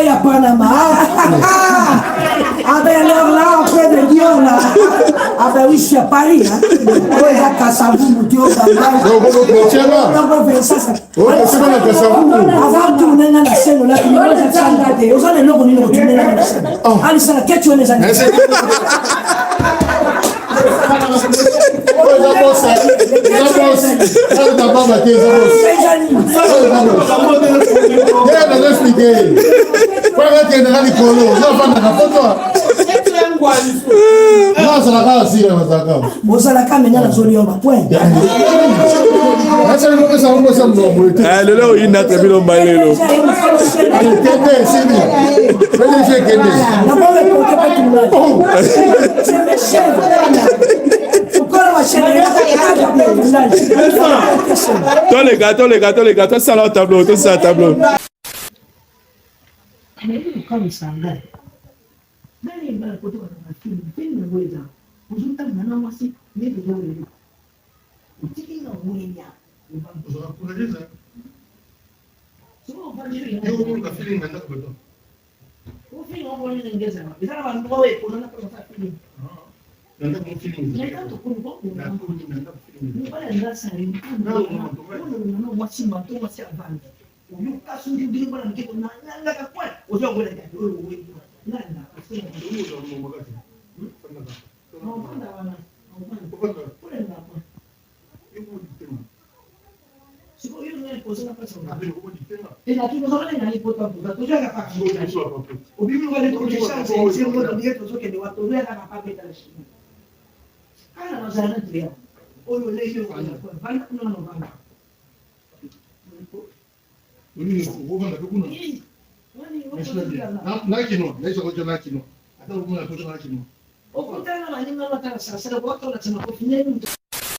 il y a Panama. Ah ben alors là, après de Lyon là. Ah ben oui, je suis à Paris. Hein. Oui, il y a Kassavou, Moutio, Bamba. Tiens là. On va faire ça. Oui, c'est bon, Kassavou. Avant de tourner dans la scène, là, il y a des gens qui ont des gens qui ont tourné dans la scène. Ah, ça, qu'est-ce que tu veux les années? Tous les gars, ça là au tableau, tout ça au tableau. Comme ça, là. Dans les balles, quand on a fait le film, on voit ça. On joue tant maintenant aussi, mais de l'eau. On dit qu'il y a un moyen. On va pour les gens. Souvent, on va dire, il y a un feeling maintenant. On fait un moyen de ça. Et ça va nous voir, on a pas ça feeling. Mais quand on comprend, on va aller là, ça arrive. Non, moi, si ma tombe, c'est à vendre. On casse une idée, on a un peu de quoi. On va aller là.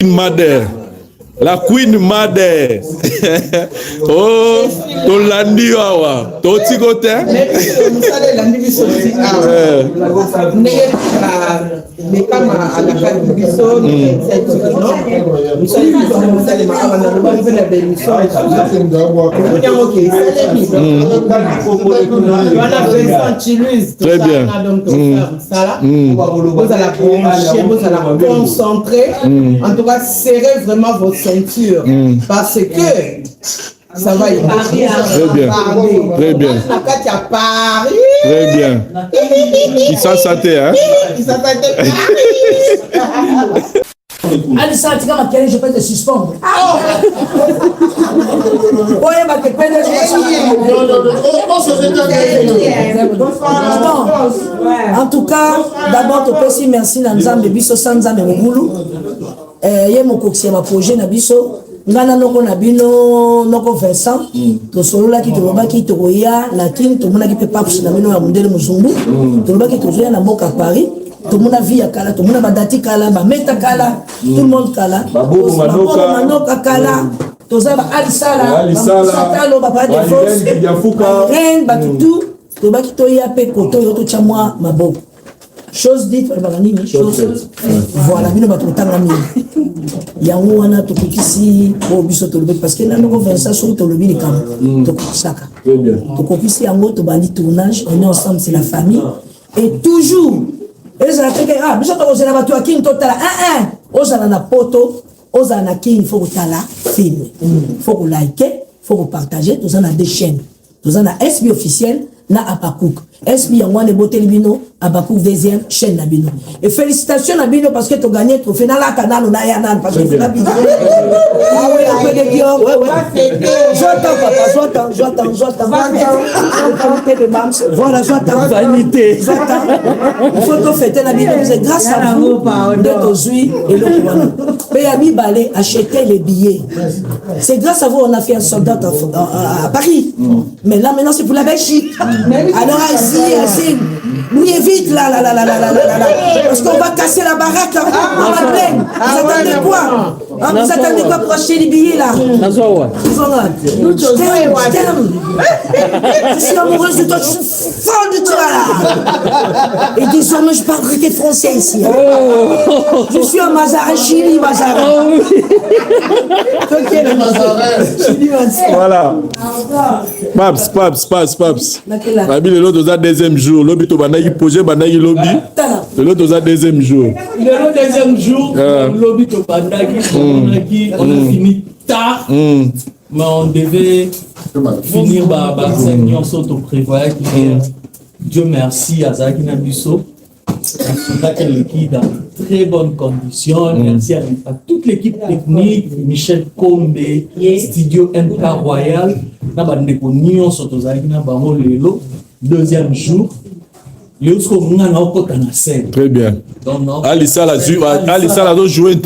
Mother, la Queen Mother. Oh, ton landi awa, ton tigote. Très bien. Vous allez brancher, vous allez concentrer. En tout cas, serrez vraiment vos ceintures. Parce que ça va y aller. Très bien. Très bien. Très bien. Ils s'en santé, hein? Ils s'en santé. Allez, ça, tu vas je peux te suspendre. En tout cas, d'abord, tu peux aussi merci Nanzambe Biso Sanzambe Mugulu. Yé mon coxie ma projet na biso. Ngana noko na bino noko Vincent. To solola ki to loba ki to roya na kin to mona ki pe papu na bino ya mundele muzungu. To loba ki to zoya na mboka Paris. Tout le monde a vu Kala, tout le monde a badati Kala, Meta Kala, tout le monde Kala. Babou Manoka Kala, tout ça va Alisala, Satalo, Papa de Fos, Ren, Batutu, tout bas qui toya pe koto yoto chamwa mabo. Chose dite, chose. Voilà, bino batutanga mimi. Yango wana to kikisi bo biso to lobe parce que na noko Vincent so to lobi likam. To kusaka. To kopisi yango to bandi tournage, on est ensemble, c'est la famille et toujours et ça fait que ah biso to kozela batu akin totala ozala na poto ozala na kin faut tala film faut ko liker faut ko partager tout ça na deux chaînes tout ça na SB officiel na Apakouk SB yango ne boteli bino Apakouk deuxième chaîne na bino et félicitations na bino parce que tu gagné trophée na la canal na ya nan parce que na bino ah oui après de Dior ouais j'attends papa j'attends qualité de mams voilà j'attends vanité il faut te fêter la bino c'est grâce à vous de Tozui et le Rwanda mais Ami Balé acheter les billets c'est grâce à vous on a fait un soldat à Paris mais là maintenant c'est pour la Belgique alors ici oui, vite là, parce qu'on va casser la baraque là, on va plaindre. Vous attendez quoi? Vous attendez quoi pour acheter les billets là? Je suis amoureuse de toi, je suis folle de toi là. Et désormais, je parle que français ici. Je suis un Mazarin, Chili, Mazarin. Voilà. Paps. La ville, l'autre, deuxième jour. Lobby, tu vas poser, lobby. L'autre, deuxième jour. Le deuxième jour, lobby, on a fini tard. Mais on devait finir par réunion surtout prévoyait Dieu merci à Zaki Nabiso. On a l'équipe dans très bonnes conditions. Merci à toute l'équipe technique, Michel Combe, Studio MK Royal. Nous avons des réunions surtout Zaki Nabamo Lelo. Deuxième jour. Très bien. Alissa la joué donc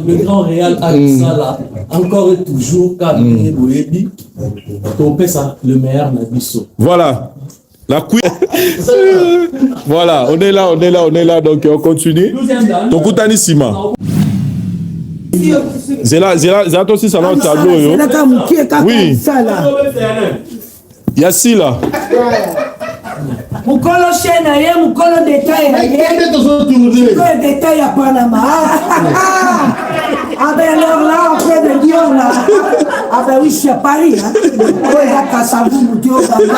le grand réal Alissa là encore et toujours le meilleur Nabiso. Voilà. La couille. Voilà, on est là, donc on continue. Donc Koutani Sima. C'est là aussi ça va au tableau. Oui. Yassi là. Mukolo chaîne aye, mukolo détail aye. Mukolo détail à Panama. Ah ben alors là, après de Dion là. Ah ben oui, je suis à Paris. Hein. Ouais, à Kassavou, Dion, avant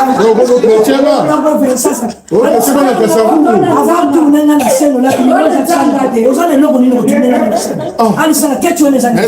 de tourner dans la scène là, on a les noms qui tourner dans la scène. Allez, ça, qu'est-ce que tu veux les amis?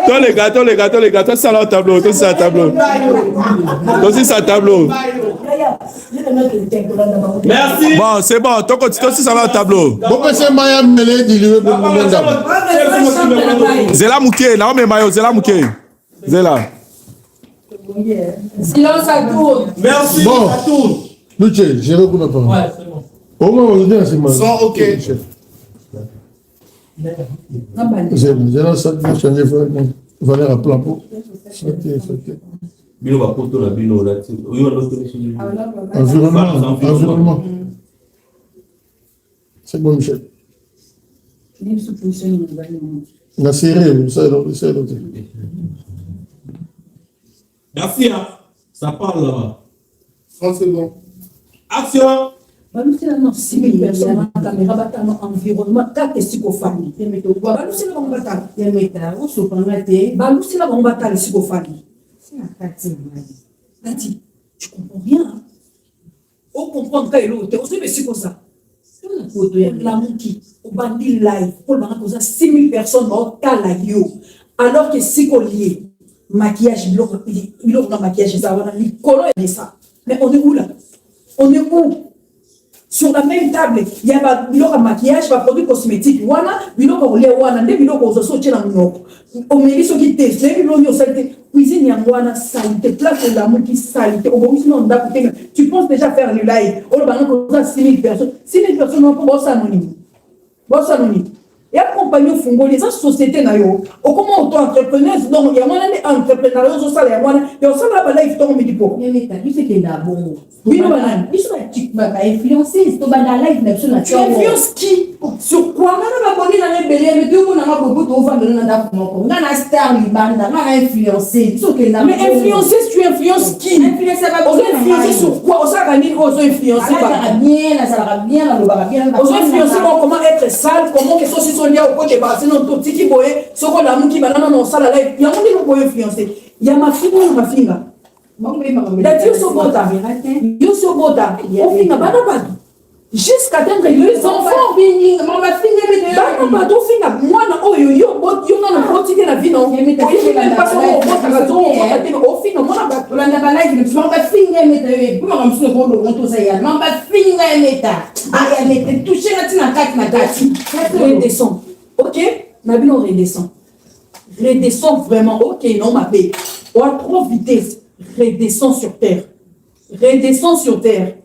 Tous les gâteaux, ça là au tableau, tout ça tableau. Aussi ça tableau. Merci. Bon, c'est bon, toi aussi ça va au tableau. Zela Mouké, là on met maillot, Zela Mouké. Zela. Silence à tour. Merci. Bon. À tour. Luce, j'ai reconnu pas. Ouais, c'est bon. Au moins, on dit c'est mal. Sont ok. J'ai lancé changer valeur à plat pour. Environnement. C'est bon, Michel. La série, ça, c'est l'autre. Merci, hein. Ça parle là-bas. 30 secondes. Action. Balusela non 6000 personnes na caméra batano environnement kate sikofani temeto balusela bango batalo temeta usopanga te balusela bango batalo sikofani c'est Tati tu comprends rien on comprend quand il est on sait mais c'est comme ça la photo la monkey au bandi live pour le moment 6000 personnes au kala yo alors que si collier maquillage il a maquillage ça va ni color et ça mais on est où là on est où? Sur la même table, il y a un maquillage, un produit cosmétique, il y a au milieu de qui teste, cuisine, il y a saleté, place de l'amour qui saleté. Tu penses déjà faire le live, on a 6 000 personnes. 6 000 personnes, on peut ça anonyme. Et accompagner Fungo, les sociétés, comment auto-entrepreneurs, donc il y a un entrepreneur, il y a un live, il y a un tu influences qui? Sur quoi? Mais influencer, tu influences qui? Influencer sur quoi? On influencer comment être sale, comment que ceci soit lié au côté bas, sinon tout petit qui boit, ce qu'on a qui va dans ça la live. Il y a un qui peut influencer. Il y a ma fille ou ma fille. D'ailleurs, sur Bota, yo sur Bota, on finit pas jusqu'à atteindre les enfants. Moi, la vie, non. Ok? Nabino redescend. Redescend vraiment. Ok, non, ma paix. Ou à 3 vitesses. Redescend sur terre. Redescend sur terre.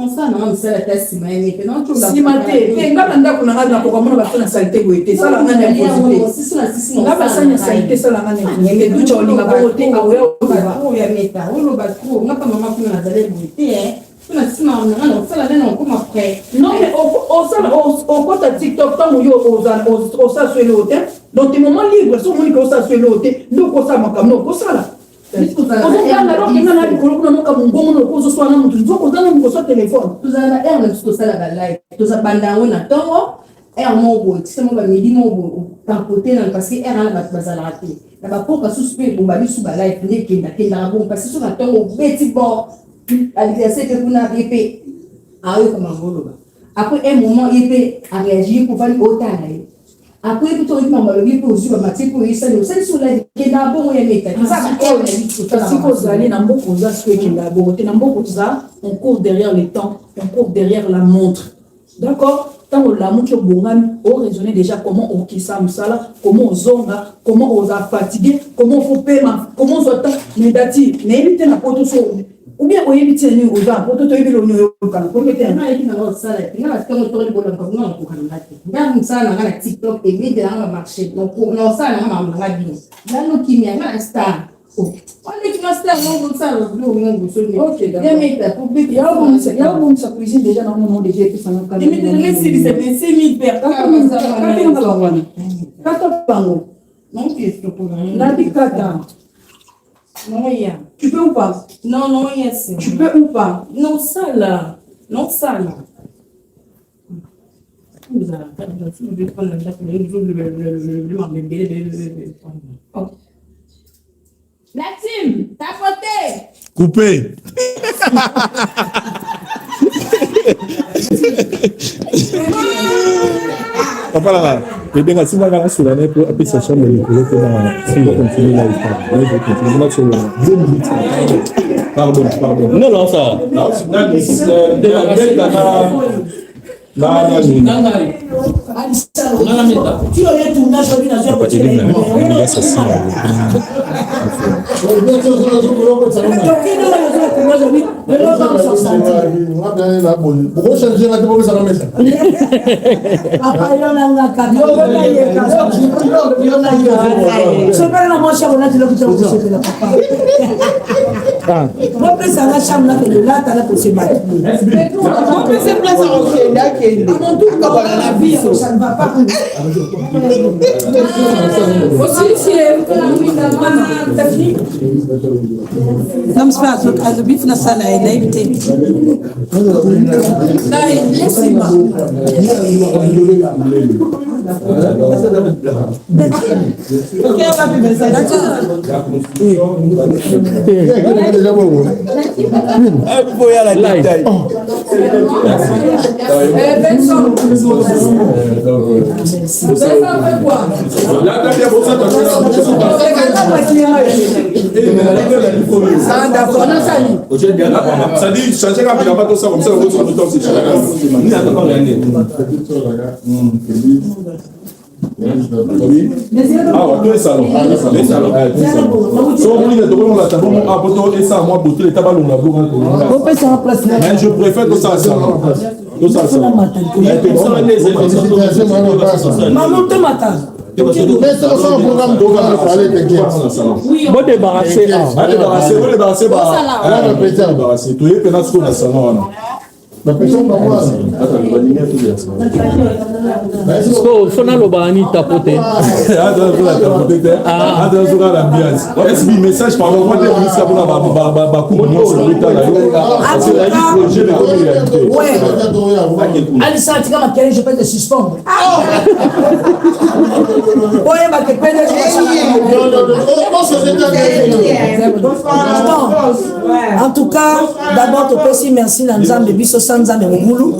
On ça non, c'est la tête si mais non tu si maté et ngana ndako na ngana ko kamona ba na salité goité ça la ngana positif ngaba sanya salité ça la ngana et tout cha olinga ko te ka o ya meta o lo ba ko ngapa mama kuna na dale goité kuna sima on ngana ça la ngana ko ma frère non mais au côté TikTok tant yo o ça sur le hôtel donc tes moments libres sont moni ko ça sur le hôtel donc ko ça makam no ko ça là après un moment il a réagi pour faire autant. Après, tout le monde a dit que vous avez dit que vous avez dit que vous avez dit que vous avez dit que vous avez dit que vous avez dit que on court derrière le temps, on court derrière la montre. D'accord? Tant que la montre on raisonne déjà comment on quitte ça, comment on zonga, comment on a fatigué, comment on fait paiement, comment on s'attend négatif. Mais évitez la porte sur ou bien on évite les aux gens pour tout éviter le niveau pour mettre un avec une ça il y a quand on tourne le bonhomme comme non pour regarde ça dans la TikTok et bien dans le marché donc on ça dans la bien là nous qui mien là star on est qui star on ça le OK d'accord il y a bon ça cuisine déjà dans le monde déjà que ça nous calme mais c'est 6000 personnes non question pour la dictature. Non, yeah. Tu peux ou pas? Non, non, yes. Tu peux ou pas? Non, ça là. Non, ça là. Maxime, t'as voté? Coupé. Papa là, et bien si moi sur l'année pour appeler sa chambre de si on continue là il faut continuer sur 2 minutes. Pardon. Non ça. Ça ne va pas. Não se faz o bife na sala aí, daí tem. Daí, em cima. Quem vai viver essa ça dit changer la vie pas ça comme ça on va tout ça ni attends l'année ah ouais les salons so on dit de la table on poto et ça moi beauté les tabac on a beau mais je préfère que ça tout ça maman te matin. Bon débarrasser sona lobani tapote message par moi je peux te suspendre. En tout cas, d'abord, tu peux si merci Nanzambe biso Sanzambe Mugulu.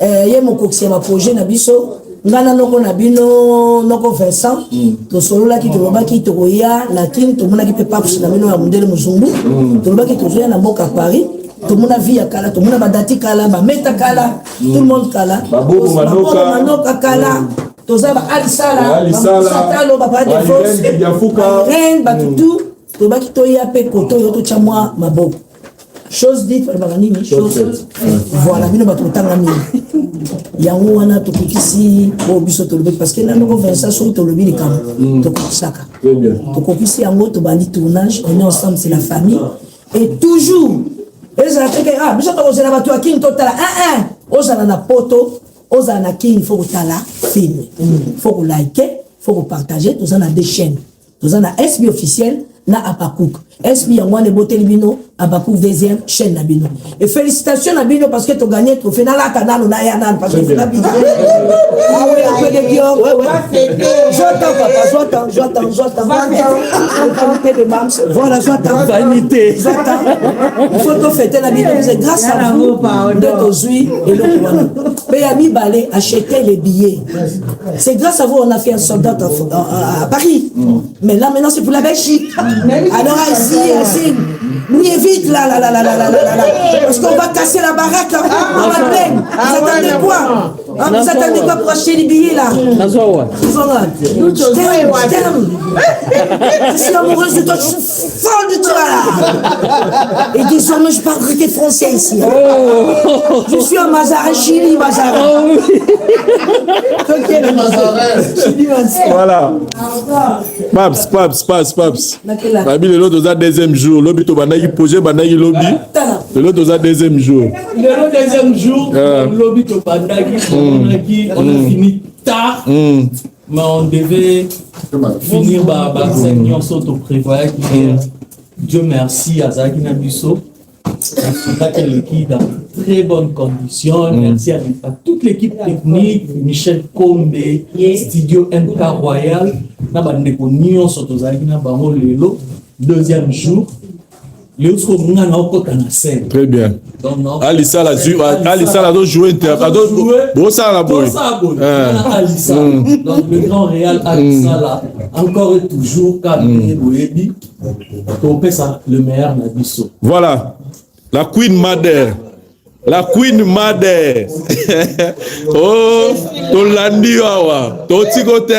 Ye mokoksi ma projet na biso. Ngana noko na bino noko Vincent. To solola ki to lobaki to koya na kin to mona ki pe papu na bino ya mundele muzungu. To lobaki to zoya na mboka Paris. Tout le monde a vu à Kala, tout le monde a badati Kala, ba meta Kala, tout le monde Kala. Manoka Kala. toza ba alisala alisala ba divorce yafuka reine ba tout to ba kito ya pe koto yo to chamwa maboko chose dite par banini chose voilà bino ba totanga mini yango wana to kokisi bo biso to parce que na no Vincent so to lobi ni kam to kokisaka to kokisi yango to bandi tournage on est ensemble c'est la famille et toujours ezala te ke biso to kozela bato ya king totala ozala na poto ozala na king faut kotala film faut ko liker faut ko partager toza na deux chaînes toza na SB officiel na Abakouk SB yango ne boteli bino Abakouk deuxième chaîne na bino et félicitations na bino parce que tu gagné trophée na la kanalo na ya nan parce que na bino un peu de Dior j'attends de mams voilà j'attends vanité il faut te fêter la bino c'est grâce à vous de tozui et le voilà mais ami balé acheter les billets c'est grâce à vous on a fait un soldat à Paris mais là maintenant c'est pour la Belgique alors ici nous évite là parce qu'on va casser la baraque là on va pleine vous attendez quoi vous attendez quoi pour acheter les billets là je t'aime je suis amoureuse de toi je suis folle de toi là et désormais je parle que t'es français ici je suis un Mazarin Chili Mazarin voilà Paps Babi le lot au deuxième jour lobby to banaki posé banaki lobby le lot au deuxième jour le deuxième jour lobby to banaki on a fini tard mais on devait finir par réunion auto prévoyait Dieu merci à Zaki Nabiso l'équipe dans très bonnes conditions. Merci à toute l'équipe technique, Michel Combe, Studio MK Royal, deuxième jour. Très bien. Alissa l'a joué donc le grand réal Alissa là encore et toujours le meilleur Nabiso. Voilà. La Queen Mother. Oh, Tolandi Wawa. Totikote.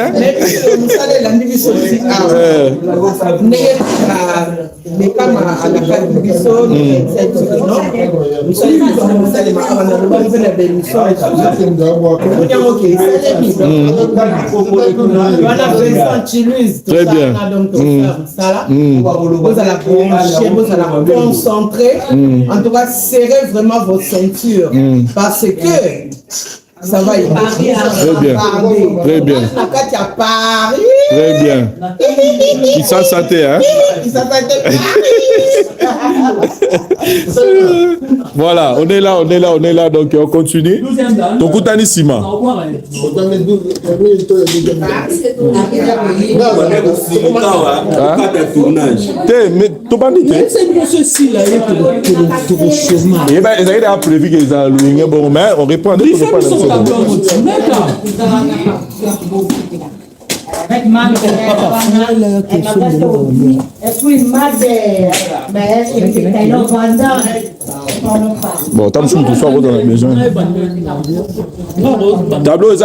Très bien. Concentré. En tout cas, serrez vraiment votre ceinture parce que ça va y aller. Très bien. Très bien. Très bien. Il s'en sentait, hein? Voilà, on est là, donc on continue. Donc, Koutani Sima. Mais tu pas dit ils ont prévu qu'ils ont bon, mais on répond. Bon, t'as tout ça dans la maison. Tableau est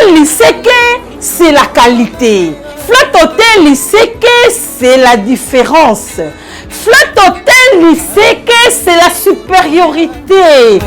Hotel, il sait que c'est la qualité. Flat Hotel, il sait que c'est la différence. Flat Hotel, il sait que c'est la supériorité.